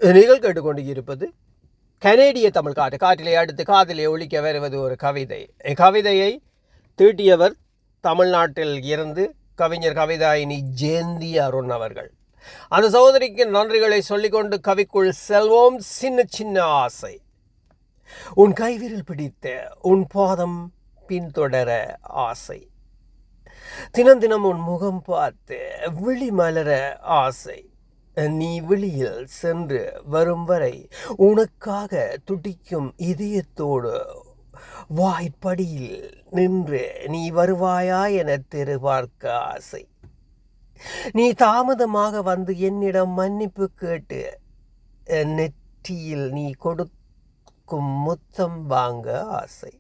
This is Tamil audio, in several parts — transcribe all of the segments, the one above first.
நீங்கள் கேட்டுக்கொண்டு இருப்பது கனேடிய தமிழ் காற்று. காற்றிலே அடுத்து காதிலே ஒலிக்க வருவது ஒரு கவிதை. கவிதையை தீட்டியவர் தமிழ்நாட்டில் இருந்து கவிஞர் கவிதாயினி ஜெயந்தி அருண் அவர்கள். அந்த சகோதரிக்கு நன்றிகளை சொல்லிக்கொண்டு கவிக்குள் செல்வோம். சின்ன சின்ன ஆசை, உன் கைவிரல் பிடித்த உன் பாதம் பின்தொடர ஆசை, தினம் தினம் உன் முகம் பார்த்து விழி மலர ஆசை, நீ வெளியில் சென்று வரும் வரை உனக்காக துடிக்கும் இதயத்தோடு வாய்ப்படியில் நின்று நீ வருவாயா என எதிர்பார்க்க ஆசை, நீ தாமதமாக வந்து என்னிடம் மன்னிப்பு கேட்டு நெற்றியில் நீ கொடுக்கும் முத்தம் வாங்க ஆசை,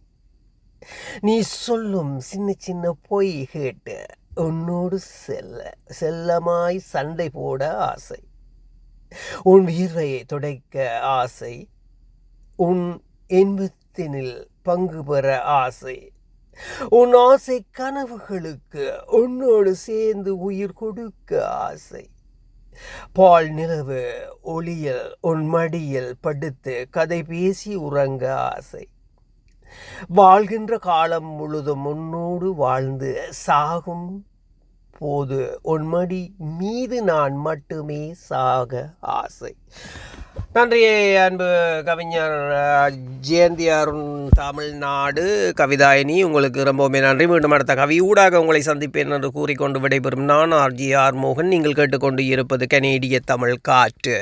நீ சொல்லும் சின்ன சின்ன பொய் கேட்டு உன்னோடு செல்லமாய் சண்டை போட ஆசை, உன் வியர்வையை துடைக்க ஆசை, உன் இன்பத்தினில் பங்கு பெற ஆசை, உன் ஆசை கனவுகளுக்கு உன்னோடு சேர்ந்து உயிர் கொடுக்க ஆசை, பால் நிலவு ஒளியில் உன் மடியில் படுத்து கதை பேசி உறங்க ஆசை, வாழ்கின்ற காலம் முழுதும் உன்னோடு வாழ்ந்து சாகும் போது உன்மடி மீது நான் மட்டுமே சாக ஆசை. நன்றி அன்பு கவிஞர் ஜெயந்தி அருண் தமிழ்நாடு கவிதாயினி, உங்களுக்கு ரொம்பவுமே நன்றி. மீண்டும் அடுத்த கவி ஊடாக உங்களை சந்திப்பேன் என்று கூறிக்கொண்டு விடைபெறும் நான் RJ மோகன். நீங்கள் கேட்டுக்கொண்டு இருப்பது கனேடிய தமிழ் காற்று.